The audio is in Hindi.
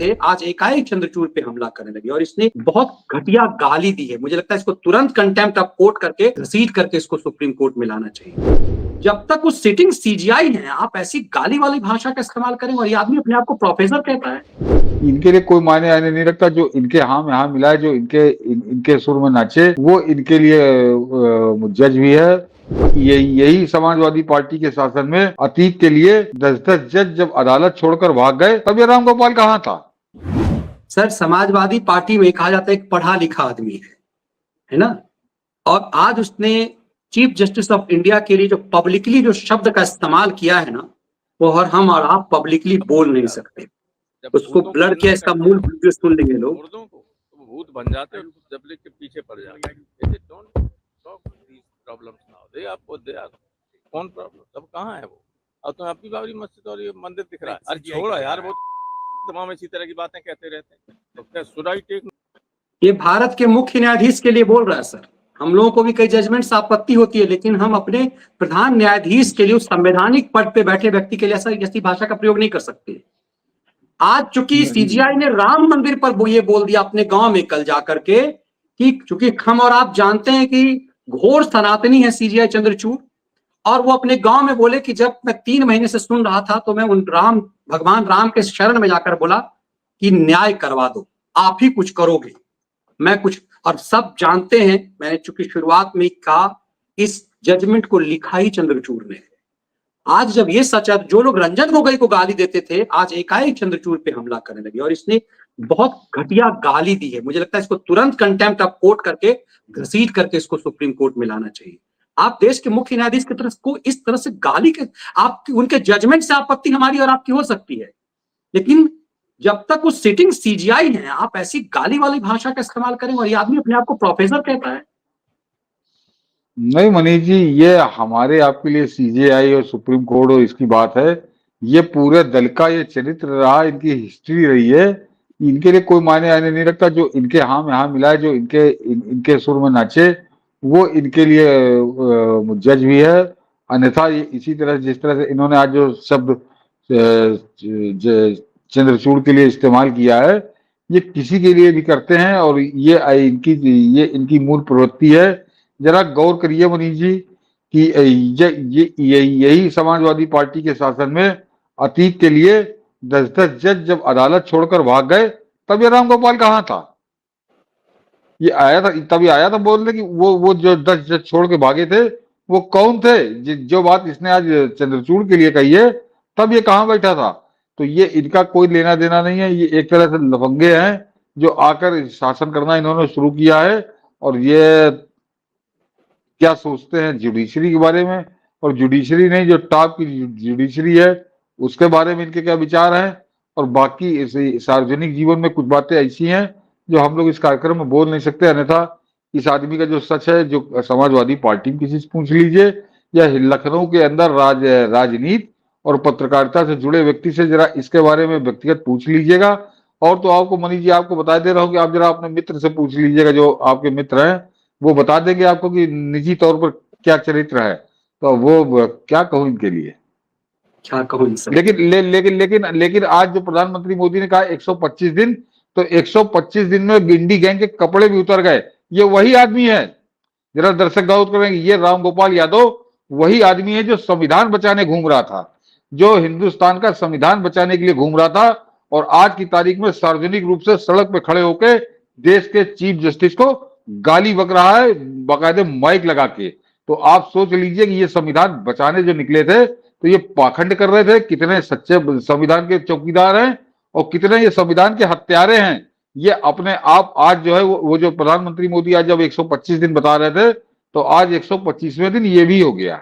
थे, आज एकाएक चंद्रचूड़ पे हमला करने लगे और इसने बहुत घटिया गाली दी है। मुझे लगता है इसको तुरंत कंटेम्प्ट ऑफ कोर्ट करके घसीट करके इसको सुप्रीम कोर्ट में लाना चाहिए। जब तक वो सिटिंग सीजीआई है, आप ऐसी गाली वाली भाषा का इस्तेमाल करें और ये आदमी अपने आप को प्रोफेसर कहता है। इनके लिए कोई मायने आने नहीं रखता। जो इनके हाँ में हाँ मिलाए, जो इनके सुर में नाचे, वो इनके लिए जज भी है। यही समाजवादी पार्टी के शासन में अतीत के लिए 10-10 जज जब अदालत छोड़कर भाग गए, तब ये राम गोपाल कहाँ था? सर, समाजवादी पार्टी में कहा जाता है एक पढ़ा लिखा आदमी है ना, और आज उसने चीफ जस्टिस ऑफ इंडिया के लिए जो पब्लिकली जो शब्द का इस्तेमाल किया है ना, वो और हम और आप पब्लिकली बोल नहीं सकते। उसको ब्लर किया, इसका मूल वीडियो सुन लेंगे लोग। मुर्दों को तो भूत बन जाते हैं, जबले के पीछे पड़ जाते हैं। Don't talk these problems now, they आपको दे आर कौन प्रॉब्लम, सब कहाँ है वो? अब तो अपनी बाबरी मस्जिद और ये मंदिर दिख रहा है। अरे छोड़ो यार, वो तमाम इसी तरह की बातें कहते रहते हैं। तो क्या शुड आई टेक? ये भारत के मुख्य न्यायाधीश के लिए बोल रहा है सर। हम लोगों को भी कई जजमेंट से आपत्ति होती है, लेकिन हम अपने प्रधान न्यायाधीश के लिए, उस संवैधानिक पद पे बैठे व्यक्ति के लिए ऐसी भाषा का प्रयोग नहीं कर सकते। आज चूंकि सीजीआई ने राम मंदिर पर ये बोल दिया अपने गांव में कल जाकर के कि चूंकि हम और आप जानते हैं कि घोर सनातनी है सीजीआई चंद्रचूड़, और वो अपने गांव में बोले कि जब मैं 3 महीने से सुन रहा था तो मैं उन भगवान राम के शरण में जाकर बोला कि न्याय करवा दो, आप ही कुछ करोगे, मैं कुछ। और सब जानते हैं, मैंने चूंकि शुरुआत में कहा, इस जजमेंट को लिखा ही चंद्रचूड़ ने। आज जब ये सच है, जो लोग रंजन गोगोई को गाली देते थे, आज एकाएक चंद्रचूड़ पे हमला करने लगे और इसने बहुत घटिया गाली दी है। मुझे लगता है इसको तुरंत कंटेम्प्ट ऑफ कोर्ट करके घसीट करके इसको सुप्रीम कोर्ट में लाना चाहिए। आप देश के मुख्य न्यायाधीश की तरफ को इस तरह से गाली के, आपकी उनके जजमेंट से आपत्ति हमारी और आपकी हो सकती है, लेकिन जब तक वो सिटिंग सीजीआई है, आप ऐसी गाली वाली भाषा का इस्तेमाल करें और ये आदमी अपने आप को प्रोफेसर कहता है। नहीं मनीष जी, ये हमारे आपके लिए सीजेआई और सुप्रीम कोर्ट और इसकी बात है। ये पूरे दल का ये चरित्र रहा, इनकी हिस्ट्री रही है। इनके लिए कोई मायने आने नहीं रखता। जो इनके हाँ में हाँ मिलाए, जो इनके सुर में नाचे, वो इनके लिए जज भी है। अन्यथा इसी तरह जिस तरह से इन्होंने आज जो शब्द चंद्रचूड़ के लिए इस्तेमाल किया है, ये किसी के लिए भी करते हैं और ये इनकी मूल प्रवृत्ति है। जरा गौर करिए मनीष जी कि यही समाजवादी पार्टी के शासन में अतीत के लिए 10-10 जज जब अदालत छोड़कर भाग गए, तब ये राम गोपाल कहाँ था? ये आया था, तभी आया था बोलने कि वो जो 10 जज छोड़ के भागे थे वो कौन थे? जो बात इसने आज चंद्रचूड़ के लिए कही है, तब ये कहाँ बैठा था? तो ये इनका कोई लेना देना नहीं है। ये एक तरह से लफंगे हैं जो आकर शासन करना इन्होंने शुरू किया है। और ये क्या सोचते हैं जुडिशरी के बारे में, और जुडिशरी नहीं, जो टॉप की जुडिशरी है उसके बारे में इनके क्या विचार हैं। और बाकी सार्वजनिक जीवन में कुछ बातें ऐसी हैं जो हम लोग इस कार्यक्रम में बोल नहीं सकते। अन्यथा इस आदमी का जो सच है, जो समाजवादी पार्टी में किसी से पूछ लीजिए, या लखनऊ के अंदर राजनीति और पत्रकारिता से जुड़े व्यक्ति से जरा इसके बारे में व्यक्तिगत पूछ लीजिएगा। और तो आपको मनीष जी, आपको बता दे रहा हूँ कि आप जरा अपने मित्र से पूछ लीजिएगा, जो आपके मित्र हैं, वो बता देंगे आपको कि निजी तौर पर क्या चरित्र है। तो वो क्या कहूँ इनके लिए, क्या कहूँ इनसे। लेकिन आज जो प्रधानमंत्री मोदी ने कहा 125 दिन, तो 125 दिन में गिंडी गैंग के कपड़े भी उतर गए। ये वही आदमी है, जरा दर्शक गौर करेंगे, ये राम गोपाल यादव वही आदमी है जो संविधान बचाने घूम रहा था, जो हिंदुस्तान का संविधान बचाने के लिए घूम रहा था, और आज की तारीख में सार्वजनिक रूप से सड़क पे खड़े होकर देश के चीफ जस्टिस को गाली बक रहा है, बाकायदे माइक लगा के। तो आप सोच लीजिए कि ये संविधान बचाने जो निकले थे, तो ये पाखंड कर रहे थे। कितने सच्चे संविधान के चौकीदार हैं और कितने ये संविधान के हत्यारे हैं। ये अपने आप आज जो है वो जो प्रधानमंत्री मोदी आज जब 125 दिन बता रहे थे, तो आज 125वें दिन ये भी हो गया।